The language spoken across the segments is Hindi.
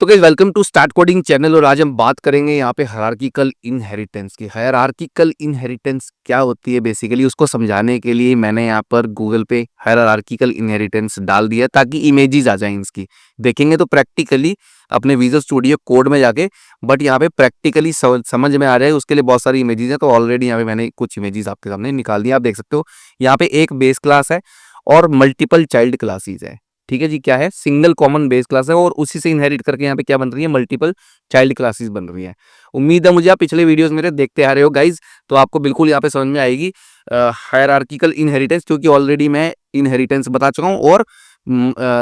तो guys welcome to start coding channel और आज हम बात करेंगे यहाँ पे हायरार्किकल इनहेरिटेंस की। हायरार्किकल इनहेरिटेंस क्या होती है बेसिकली उसको समझाने के लिए मैंने यहाँ पर गूगल पे हायरार्किकल इनहेरिटेंस डाल दिया ताकि इमेजेस आ जाएं इसकी। देखेंगे तो प्रैक्टिकली अपने विजुअल स्टूडियो कोड में जाके, बट यहाँ पे प्रैक्टिकली समझ में आ जाए उसके लिए बहुत सारी इमेजेस हैं। तो ऑलरेडी यहाँ पे मैंने कुछ इमेजेस आपके सामने निकाल दिया, आप देख सकते हो। यहाँ पे एक बेस क्लास है और मल्टीपल चाइल्ड क्लासेस है। ठीक है जी, क्या है, सिंगल कॉमन बेस क्लास है और उसी से इनहेरिट करके यहाँ पे क्या बन रही है, मल्टीपल चाइल्ड क्लासेस बन रही है। उम्मीद है मुझे आप पिछले वीडियोस मेरे देखते आ रहे हो गाइज, तो आपको बिल्कुल यहाँ पे समझ में आएगी हायरार्किकल इनहेरिटेंस, क्योंकि ऑलरेडी मैं इनहेरिटेंस बता चुका हूँ और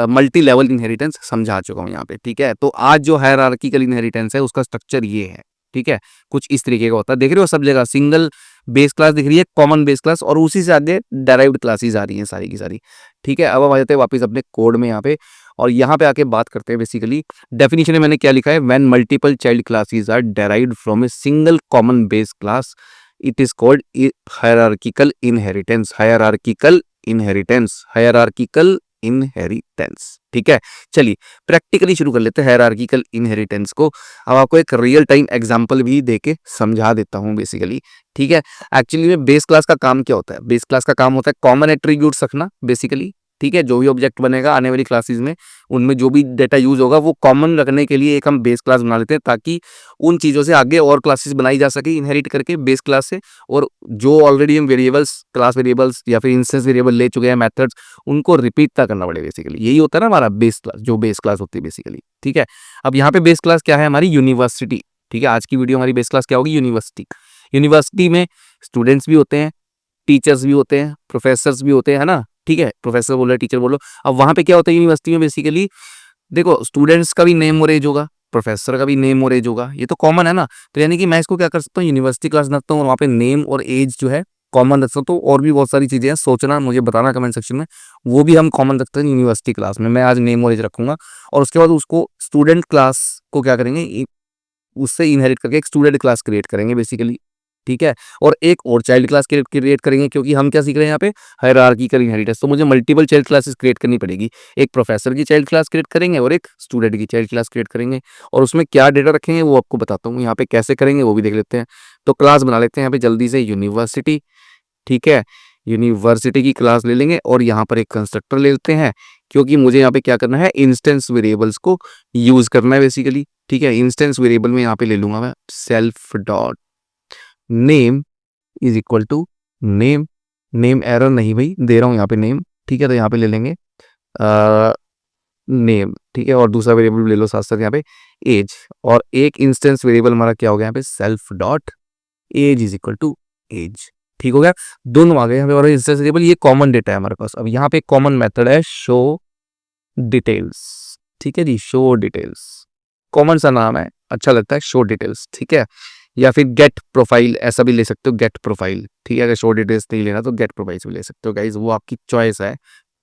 मल्टी लेवल इनहेरिटेंस समझा चुका हूँ यहाँ पे। ठीक है, तो आज जो हायरार्किकल इनहेरिटेंस है उसका स्ट्रक्चर ये है। ठीक है, कुछ इस तरीके का होता है, देख रहे हो सब जगह सिंगल बेस क्लास दिख रही है, कॉमन बेस क्लास, और उसी से आगे डेराइव्ड क्लासेस आ रही हैं सारी की सारी। ठीक है, अब हम आ जाते हैं वापस अपने कोड में यहाँ पे, और यहाँ पे आके बात करते हैं बेसिकली डेफिनेशन में मैंने क्या लिखा है। When multiple child classes are derived from a single common base class it is called hierarchical inheritance. Hierarchical inheritance, hierarchical inheritance. ठीक है, चलिए प्रैक्टिकली शुरू कर लेते हैं हायरार्किकल इनहेरिटेंस को। अब आपको एक रियल टाइम एग्जांपल भी देके समझा देता हूं बेसिकली। ठीक है, एक्चुअली में बेस क्लास का काम क्या होता है? बेस क्लास का काम होता है कॉमन एट्रीब्यूट्स रखना बेसिकली। ठीक है, जो भी ऑब्जेक्ट बनेगा आने वाली क्लासेस में, उनमें जो भी डेटा यूज होगा वो कॉमन रखने के लिए एक हम बेस क्लास बना लेते हैं, ताकि उन चीज़ों से आगे और क्लासेस बनाई जा सके इनहेरिट करके बेस क्लास से। और जो ऑलरेडी हम वेरिएबल्स, क्लास वेरिएबल्स या फिर इंस्टेंस वेरिएबल ले चुके हैं, मेथड्स, उनको रिपीट ना करना पड़े बेसिकली। यही होता है ना हमारा बेस क्लास, जो बेस क्लास होती है बेसिकली। ठीक है, अब यहाँ पे बेस क्लास क्या है हमारी, यूनिवर्सिटी। ठीक है, आज की वीडियो हमारी बेस क्लास क्या होगी, यूनिवर्सिटी। यूनिवर्सिटी में स्टूडेंट्स भी होते हैं, टीचर्स भी होते हैं, प्रोफेसर्स भी होते हैं, है ना। ठीक है, प्रोफेसर बोलो टीचर बोलो। अब वहां पे क्या होता है यूनिवर्सिटी में बेसिकली, देखो स्टूडेंट्स का भी नेम और एज होगा, प्रोफेसर का भी नेम और एज होगा, ये तो कॉमन है ना। तो यानी कि मैं इसको क्या कर सकता हूँ, यूनिवर्सिटी क्लास रखता हूँ और वहाँ पे नेम और एज जो है कॉमन रख सकता हूँ। और भी बहुत सारी चीजें हैं, सोचना मुझे बताना कमेंट सेक्शन में, वो भी हम कॉमन रखते हैं यूनिवर्सिटी क्लास में। मैं आज नेम और एज रखूंगा और उसके बाद उसको स्टूडेंट क्लास को क्या करेंगे, उससे इनहेरिट करके एक स्टूडेंट क्लास क्रिएट करेंगे बेसिकली। ठीक है, और एक और चाइल्ड क्लास क्रिएट करेंगे, क्योंकि हम क्या सीख रहे हैं यहाँ पे, हायरार्किकल इनहेरिटेंस। तो मुझे मल्टीपल चाइल्ड क्लासेस क्रिएट करनी पड़ेगी। एक प्रोफेसर की चाइल्ड क्लास क्रिएट करेंगे और एक स्टूडेंट की चाइल्ड क्लास क्रिएट करेंगे, और उसमें क्या डेटा रखेंगे वो आपको बताता हूँ। यहाँ पे कैसे करेंगे वो भी देख लेते हैं। तो क्लास बना लेते हैं यहाँ पे जल्दी से, यूनिवर्सिटी। ठीक है, यूनिवर्सिटी की क्लास ले लेंगे और यहाँ पर एक कंस्ट्रक्टर ले लेते हैं, क्योंकि मुझे यहाँ पे क्या करना है, इंस्टेंस वेरिएबल्स को यूज करना है बेसिकली। ठीक है, इंस्टेंस वेरिएबल में यहाँ पे ले लूंगा मैं self dot name is equal to name. Name error नहीं भाई, दे रहा हूँ यहाँ पे नेम। ठीक है, तो यहाँ पे ले लेंगे नेम। ठीक है, और दूसरा वेरिएबल ले लो साथ साथ यहाँ पे एज, और एक इंस्टेंस वेरिएबल हमारा क्या हो गया यहाँ पे, self dot age is equal to age. ठीक हो गया, दोनों आ गए यहाँ पे, और इंस्टेंस वेरिएबल ये कॉमन डेटा है हमारे पास। अब यहाँ पे कॉमन मेथड है शो डिटेल्स। ठीक है जी, शो डिटेल्स कॉमन सा नाम है, अच्छा लगता है शो डिटेल्स। ठीक है, या फिर गेट प्रोफाइल ऐसा भी ले सकते हो, गेट प्रोफाइल। ठीक है, अगर शो डिटेल्स नहीं लेना तो गेट प्रोफाइल भी ले सकते हो गाइज, वो आपकी चॉइस है।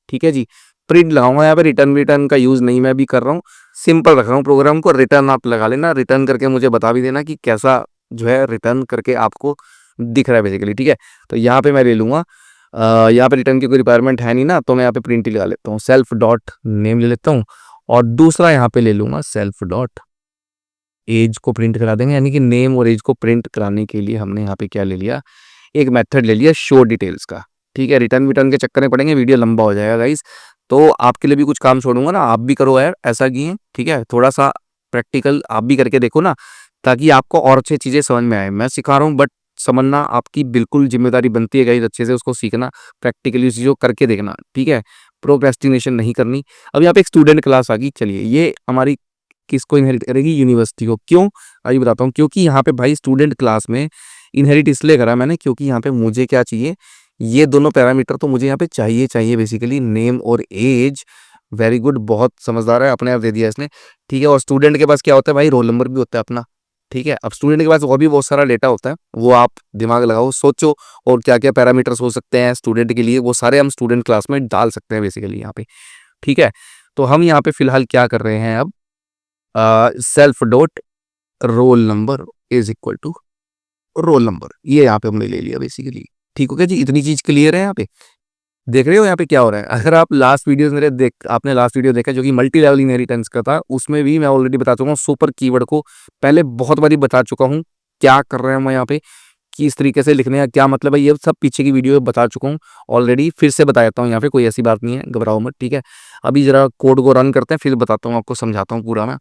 ठीक है जी, प्रिंट लगाऊंगा यहाँ पे, रिटर्न रिटर्न का यूज नहीं मैं भी कर रहा हूँ, सिंपल रख रहा हूँ प्रोग्राम को। रिटर्न आप लगा लेना, रिटर्न करके मुझे बता भी देना कि कैसा जो है रिटर्न करके आपको दिख रहा है बेसिकली। ठीक है, तो यहाँ पे मैं ले लूंगा, यहाँ पे रिटर्न की कोई रिक्वायरमेंट है नहीं ना, तो मैं यहाँ पे प्रिंट ही लगा लेता हूँ, सेल्फ डॉट नेम ले लेता हूँ, और दूसरा यहाँ पे ले लूंगा सेल्फ डॉट एज को प्रिंट करा देंगे। यानी कि नेम और एज को प्रिंट कराने के लिए हमने यहाँ पे क्या ले लिया, एक मेथड ले लिया शो डिटेल्स का। ठीक है, रिटर्न विटर्न के चक्कर में पड़ेंगे, वीडियो लंबा हो जाएगा गाइस, तो आपके लिए भी कुछ काम छोड़ूंगा ना, आप भी करो यार ऐसा की है। ठीक है, थोड़ा सा प्रैक्टिकल आप भी करके देखो ना, ताकि आपको और अच्छी चीजें समझ में आए। मैं सिखा रहा हूँ बट समझना आपकी बिल्कुल जिम्मेदारी बनती है गाइस, अच्छे से उसको सीखना, प्रैक्टिकली चीजों करके देखना। ठीक है, प्रोक्रेस्टिनेशन नहीं करनी। अब यहाँ पे एक स्टूडेंट क्लास आ गई, चलिए ये हमारी किसको इनहेरिट करेगी, यूनिवर्सिटी को। क्यों, आइए बताता हूँ। क्योंकि यहाँ पे भाई स्टूडेंट क्लास में इनहेरिट इसलिए करा मैंने, क्योंकि यहाँ पे मुझे क्या चाहिए, ये दोनों पैरामीटर तो मुझे यहाँ पे चाहिए बेसिकली, नेम और एज। वेरी गुड, बहुत समझदार है, अपने आप दे दिया इसने। ठीक है, और स्टूडेंट के पास क्या होता है भाई, रोल नंबर भी होता है अपना। ठीक है, अब स्टूडेंट के पास और भी बहुत सारा डेटा होता है, वो आप दिमाग लगाओ, सोचो, और क्या क्या पैरामीटर्स हो सकते हैं स्टूडेंट के लिए, वो सारे हम स्टूडेंट क्लास में डाल सकते हैं बेसिकली यहाँ पे। ठीक है, तो हम यहाँ पे फिलहाल क्या कर रहे हैं अब, self dot roll number is equal to roll number, ये यहाँ पे हमने ले लिया बेसिकली। ठीक हो गया जी, इतनी चीज क्लियर है यहाँ पे। देख रहे हो यहाँ पे क्या हो रहा है। अगर आप लास्ट वीडियोस मेरे आपने लास्ट वीडियो देखा जो कि मल्टी लेवल इनहेरिटेंस का था, उसमें भी मैं ऑलरेडी बता चुका हूँ सुपर कीवर्ड को पहले बहुत बारी बता चुका हूँ क्या कर रहे हैं मैं यहाँ पे, किस तरीके से लिखने का क्या मतलब है, ये सब पीछे की वीडियो में बता चुका हूँ ऑलरेडी। फिर से बता देता हूँ यहाँ पे, कोई ऐसी बात नहीं है, घबराओ मत, ठीक है। अभी जरा कोड को रन करते हैं, फिर बताता हूँ आपको, समझाता हूँ पूरा मैं।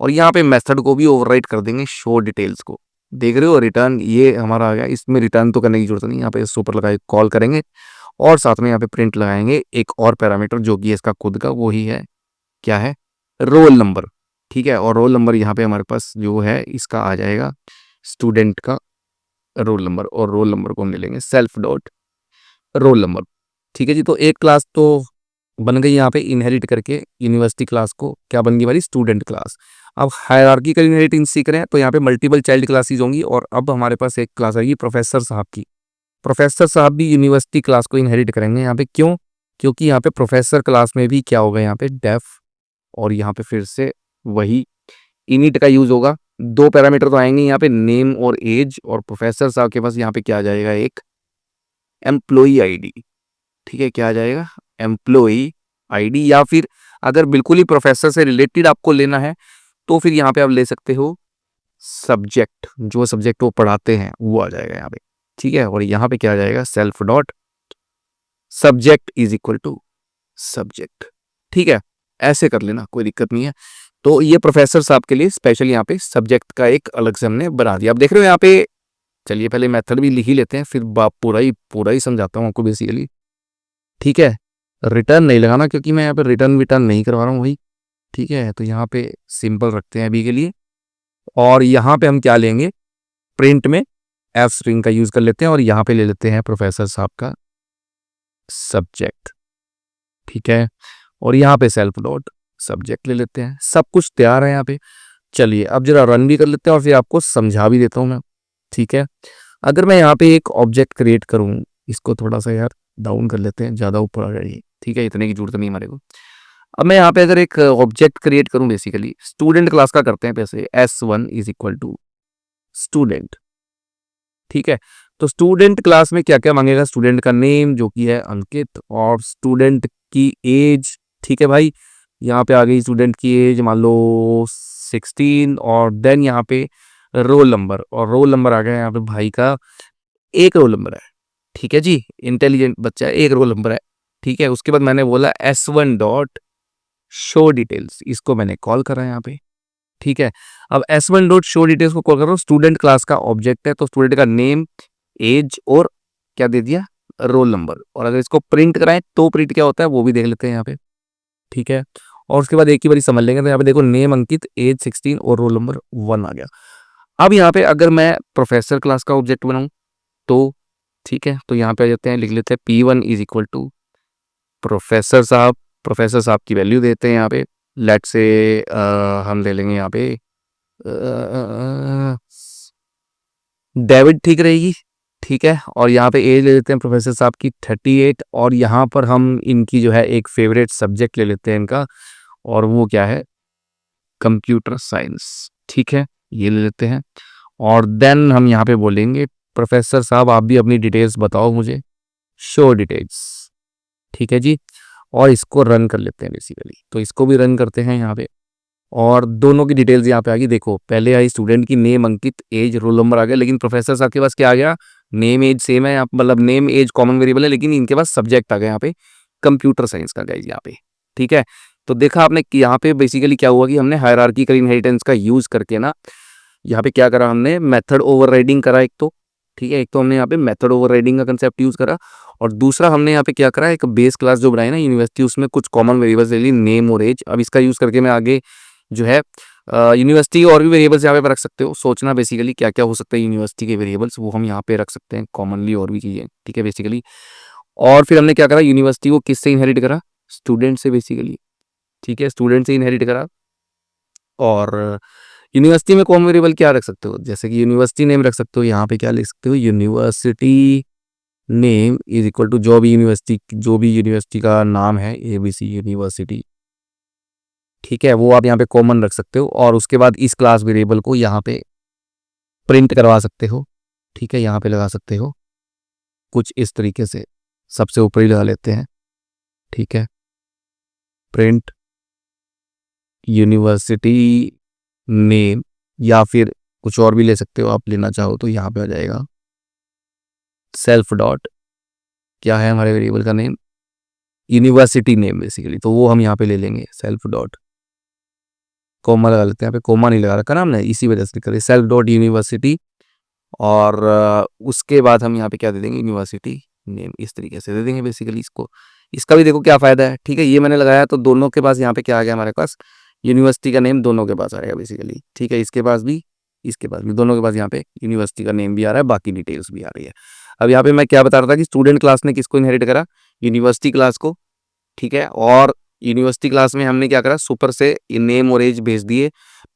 और यहाँ पे मेथड को भी ओवरराइड कर देंगे शो डिटेल्स को। देख रहे हो रिटर्न ये हमारा आ गया, इसमें रिटर्न तो करने की जरूरत नहीं, यहाँ पे सुपर लगा कॉल करेंगे और साथ में यहाँ पे प्रिंट लगाएंगे एक और पैरामीटर जो कि इसका खुद का वही है, क्या है, रोल नंबर, ठीक है। और रोल नंबर यहाँ पे हमारे पास जो है इसका आ जाएगा स्टूडेंट का रोल नंबर, और रोल नंबर को हम ले लेंगे सेल्फ डॉट रोल नंबर, ठीक है जी। तो एक क्लास तो बन गई यहाँ पे इनहेरिट करके, यूनिवर्सिटी क्लास को क्या बन गई हमारी, स्टूडेंट क्लास। अब हायरार्किकल इनहेरिटेंस सीख रहे हैं तो यहाँ पे मल्टीपल चाइल्ड क्लासेस होंगी, और अब हमारे पास एक क्लास आएगी प्रोफेसर साहब की। प्रोफेसर साहब भी यूनिवर्सिटी क्लास को इनहेरिट करेंगे यहाँ पे, क्यों, क्योंकि यहाँ पे प्रोफेसर क्लास में भी क्या होगा यहाँ पे डेफ, और यहाँ पे फिर से वही इनिट का यूज होगा। दो पैरामीटर तो आएंगे यहाँ पे, नेम और एज, और प्रोफेसर साहब के पास यहाँ पे क्या आ जाएगा, एक एम्प्लॉई आईडी, ठीक है। क्या आ जाएगा, एम्प्लॉई आईडी, या फिर अगर बिल्कुल ही प्रोफेसर से रिलेटेड आपको लेना है तो फिर यहाँ पे आप ले सकते हो सब्जेक्ट, जो सब्जेक्ट वो पढ़ाते हैं वो आ जाएगा यहाँ पे, ठीक है। और यहाँ पे क्या आ जाएगा, self dot subject is equal to subject, ठीक है। ऐसे कर लेना, कोई दिक्कत नहीं है। तो ये प्रोफेसर साहब के लिए स्पेशल यहाँ पे सब्जेक्ट का एक अलग से हमने बना दिया। अब देख रहे हो यहाँ पे, चलिए पहले मेथड भी लिख ही लेते हैं, फिर पूरा ही समझाता हूँ आपको बेसिकली, ठीक है। रिटर्न नहीं लगाना क्योंकि मैं यहाँ पे रिटर्न विटर्न नहीं करवा रहा हूँ भाई, ठीक है। तो यहाँ पे सिंपल रखते हैं अभी के लिए, और यहाँ पे हम क्या लेंगे, प्रिंट में एफ स्ट्रिंग का यूज कर लेते हैं, और यहाँ पे ले लेते हैं प्रोफेसर साहब का सब्जेक्ट, ठीक है। और यहाँ पे सेल्फ डॉट सब्जेक्ट ले लेते हैं। सब कुछ तैयार है यहाँ पे। चलिए अब जरा रन भी कर लेते हैं और फिर आपको समझा भी देता हूँ मैं, ठीक है। अगर मैं यहाँ पे एक ऑब्जेक्ट क्रिएट करूँ, इसको थोड़ा सा यार डाउन कर लेते हैं, ज़्यादा ऊपर आ जाइए, ठीक है, इतने की जरूरत नहीं हमारे को। अब मैं यहाँ पे अगर एक ऑब्जेक्ट क्रिएट करूँ, बेसिकली स्टूडेंट क्लास का करते हैं पैसे, S1 is equal to student, ठीक है। तो स्टूडेंट क्लास में क्या क्या मांगेगा, स्टूडेंट का नेम जो कि है अंकित, और स्टूडेंट की एज, ठीक है भाई। यहाँ पे आ गई स्टूडेंट की एज मान लो 16, और देन यहाँ पे रोल नंबर, और रोल नंबर आ गया यहाँ पे भाई का, एक रोल नंबर है, ठीक है जी, इंटेलिजेंट बच्चा है, एक रोल नंबर है, ठीक है। उसके बाद मैंने बोला S1 डॉट शो डिटेल्स, इसको मैंने कॉल करा यहाँ पे, ठीक है। अब S1 डॉट शो डिटेल्स को कॉल कर रहा हूँ, स्टूडेंट क्लास का ऑब्जेक्ट है तो स्टूडेंट का नेम, एज, और क्या दे दिया, रोल नंबर। और अगर इसको प्रिंट कराएं तो प्रिंट क्या होता है वो भी देख लेते हैं यहाँ पे, ठीक है। और उसके बाद एक ही बारी समझ लेंगे। तो यहाँ पे देखो नेम अंकित, एज 16 और रोल नंबर 1 आ गया। अब यहाँ पे अगर मैं प्रोफेसर क्लास का ऑब्जेक्ट बनाऊं तो, ठीक है, तो यहाँ पे आ जाते हैं, लिख लेते हैं P1 is equal to professor साहब। प्रोफेसर साहब की वैल्यू देते हैं यहाँ पे, लेट से हम ले लेंगे यहाँ पे डेविड, ठीक रहेगी, ठीक है। और यहाँ पे एज ले लेते हैं प्रोफेसर साहब की 38, और यहाँ पर हम इनकी जो है एक फेवरेट सब्जेक्ट ले लेते हैं इनका, और वो क्या है, कंप्यूटर साइंस, ठीक है, ये ले लेते हैं। और देन हम यहाँ पे बोलेंगे प्रोफेसर साहब आप भी अपनी डिटेल्स बताओ मुझे, शो डिटेल्स, ठीक है जी। और इसको रन कर लेते हैं बेसिकली, तो इसको भी रन करते हैं यहाँ पे, और दोनों की डिटेल्स यहाँ पे आ गई। देखो पहले आई स्टूडेंट की नेम अंकित, एज, रोल नंबर आ गया, लेकिन प्रोफेसर साहब के पास क्या आ गया, नेम एज सेम है यहाँ, मतलब नेम एज कॉमन वेरिएबल है, लेकिन इनके पास सब्जेक्ट आ गया यहाँ पे कंप्यूटर साइंस का गाइज यहाँ पे, ठीक है। तो देखा आपने कि यहाँ पे बेसिकली क्या हुआ कि हमने हायरार्किकल इनहेरिटेंस का यूज करके ना, यहाँ पे क्या करा हमने, मेथड ओवरराइडिंग करा एक तो, ठीक है। एक तो हमने यहाँ पे मेथड ओवरराइडिंग का कंसेप्ट यूज करा, और दूसरा हमने यहाँ पे क्या करा, एक बेस क्लास जो बनाई ना यूनिवर्सिटी, उसमें कुछ कॉमन वेरिएबल्स ले ली, नेम और एज। अब इसका यूज करके मैं आगे जो है यूनिवर्सिटी और भी वेरिएबल्स यहाँ पे रख सकते हो, सोचना बेसिकली क्या क्या हो सकता है यूनिवर्सिटी के वेरिएबल्स, वो हम यहाँ पे रख सकते हैं कॉमनली, और भी चीज़ें, ठीक है बेसिकली। और फिर हमने क्या करा, यूनिवर्सिटी को किससे इनहेरिट करा, स्टूडेंट से बेसिकली, ठीक है, स्टूडेंट से इनहेरिट करा। और यूनिवर्सिटी में कॉमन वेरिएबल क्या रख सकते हो, जैसे कि यूनिवर्सिटी नेम रख सकते हो, यहाँ पे क्या लिख सकते हो, university name is equal to जो भी यूनिवर्सिटी का नाम है, ABC यूनिवर्सिटी, ठीक है, वो आप यहाँ पे कॉमन रख सकते हो। और उसके बाद इस क्लास वेरिएबल को यहाँ पे प्रिंट करवा सकते हो, ठीक है, यहाँ पे लगा सकते हो कुछ इस तरीके से, सबसे ऊपर ही लगा लेते हैं, ठीक है। प्रिंट यूनिवर्सिटी नेम, या फिर कुछ और भी ले सकते हो आप, लेना चाहो तो यहाँ पे आ जाएगा सेल्फ डॉट, क्या है हमारे वेरिएबल का नेम, यूनिवर्सिटी नेम बेसिकली, तो वो हम यहाँ पे ले लेंगे सेल्फ डॉट, कोमा लगा लेते हैं, यहाँ पे कोमा नहीं लगा रखा ना हमने, इसी वजह से करें सेल्फ डॉट यूनिवर्सिटी। और उसके बाद हम यहाँ पे क्या दे देंगे, यूनिवर्सिटी नेम, इस तरीके से दे देंगे बेसिकली इसको। इसका भी देखो क्या फ़ायदा है, ठीक है। ये मैंने लगाया तो दोनों के पास यहाँ पे क्या आ गया हमारे पास, यूनिवर्सिटी का नेम दोनों के पास आएगा बेसिकली, ठीक है। इसके पास भी, इसके पास भी, दोनों के पास यहाँ पे यूनिवर्सिटी का नेम भी आ रहा है, बाकी डिटेल्स भी आ रही है। अब यहाँ पे मैं क्या बता रहा था कि स्टूडेंट क्लास ने किसको इनहेरिट करा, यूनिवर्सिटी क्लास को, ठीक है। और यूनिवर्सिटी क्लास में हमने क्या करा, सुपर से नेम और एज भेज दिए,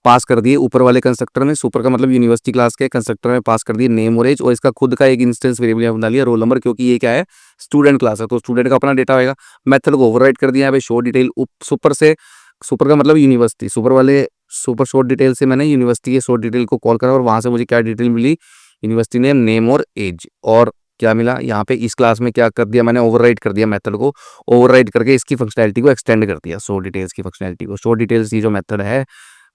पास कर दिए ऊपर वाले कंस्ट्रक्टर में, सुपर का मतलब यूनिवर्सिटी क्लास के कंस्ट्रक्टर में पास कर दिए नेम और एज, और इसका खुद का एक इंस्टेंस वेरिएबल यहाँ बना लिया रोल नंबर, क्योंकि ये क्या है, स्टूडेंट क्लास है तो स्टूडेंट का अपना डेटा होगा। मेथड को ओवरराइड कर दिया यहाँ पे शो डिटेल, सुपर से, सुपर का मतलब यूनिवर्सिटी, सुपर वाले सुपर शॉर्ट डिटेल से मैंने यूनिवर्सिटी के शॉर्ट डिटेल को कॉल करा, और वहां से मुझे क्या डिटेल मिली, यूनिवर्सिटी नेम, नेम और एज। और क्या मिला यहाँ पे, इस क्लास में क्या कर दिया मैंने, ओवरराइड कर दिया मेथड को, ओवरराइड करके इसकी फंक्शनैलिटी को एक्सटेंड कर दिया, शो डिटेल्स की फंक्शनैलिटी को। शो डिटेल्स ये जो मेथड है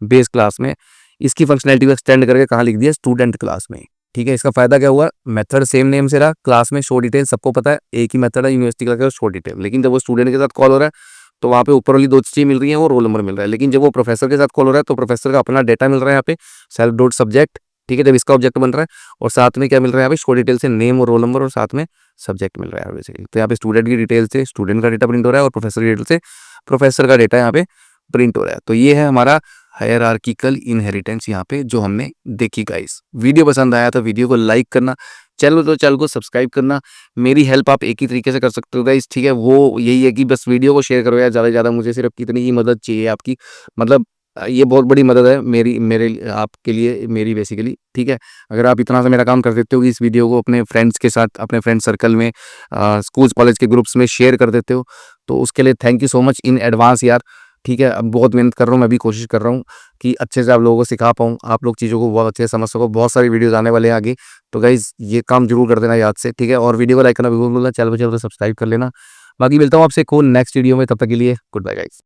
बेस क्लास में, इसकी फंक्शनैलिटी को एक्सटेंड करके कहाँ लिख दिया, स्टूडेंट क्लास में, ठीक है। इसका फायदा क्या हुआ, मेथड सेम नेम से रहा, क्लास में शो डिटेल सबको पता है, एक ही मेथड है यूनिवर्सिटी का शो डिटेल, लेकिन जब वो स्टूडेंट के साथ कॉल हो रहा है तो वहाँ पे ऊपर वाली दो चीज़ें मिल रही हैं, वो रोल नंबर मिल रहा है। लेकिन जब वो प्रोफेसर के साथ कॉल हो रहा है तो प्रोफेसर का अपना डेटा मिल रहा है यहाँ पे, सेल्फ डॉट सब्जेक्ट, ठीक है, जब इसका ऑब्जेक्ट बन रहा है, और साथ में क्या मिल रहा है यहाँ पे, शो डिटेल से नेम और रोल नंबर, और साथ में सब्जेक्ट मिल रहा है बेसिकली। तो यहाँ पे स्टूडेंट की डिटेल से स्टूडेंट का डेटा प्रिंट हो रहा है, और प्रोफेसर की डिटेल से प्रोफेसर का डेटा यहाँ पे प्रिंट हो रहा है। तो ये है हमारा हायरार्किकल इनहेरिटेंस यहाँ पे जो हमने देखी गाइस। वीडियो पसंद आया तो वीडियो को लाइक करना, चैनल को सब्सक्राइब करना। मेरी हेल्प आप एक ही तरीके से कर सकते हो गाइस, ठीक है, वो यही है कि बस वीडियो को शेयर करो यार ज़्यादा से ज़्यादा, मुझे सिर्फ कितनी ही मदद चाहिए आपकी, मतलब ये बहुत बड़ी मदद है मेरी, आपके लिए मेरी बेसिकली, ठीक है। अगर आप इतना सा मेरा काम कर देते हो कि इस वीडियो को अपने फ्रेंड्स के साथ, अपने फ्रेंड सर्कल में, स्कूल कॉलेज के ग्रुप्स में शेयर कर देते हो, तो उसके लिए thank you so much in advance यार, ठीक है। अब बहुत मेहनत कर रहा हूँ, मैं भी कोशिश कर रहा हूँ कि अच्छे से आप लोगों को सिखा पाऊँ, आप लोग चीज़ों को बहुत अच्छे से समझ सको। बहुत सारी वीडियोज़ आने वाले हैं आगे, तो गाइज़ ये काम जरूर कर देना याद से, ठीक है। और वीडियो को लाइक करना बिल्कुल भूलना, चैनल पर सब्सक्राइब कर लेना। बाकी मिलता हूँ आपसे एक और नेक्स्ट वीडियो में, तब तक के लिए गुड बाय गाइज़।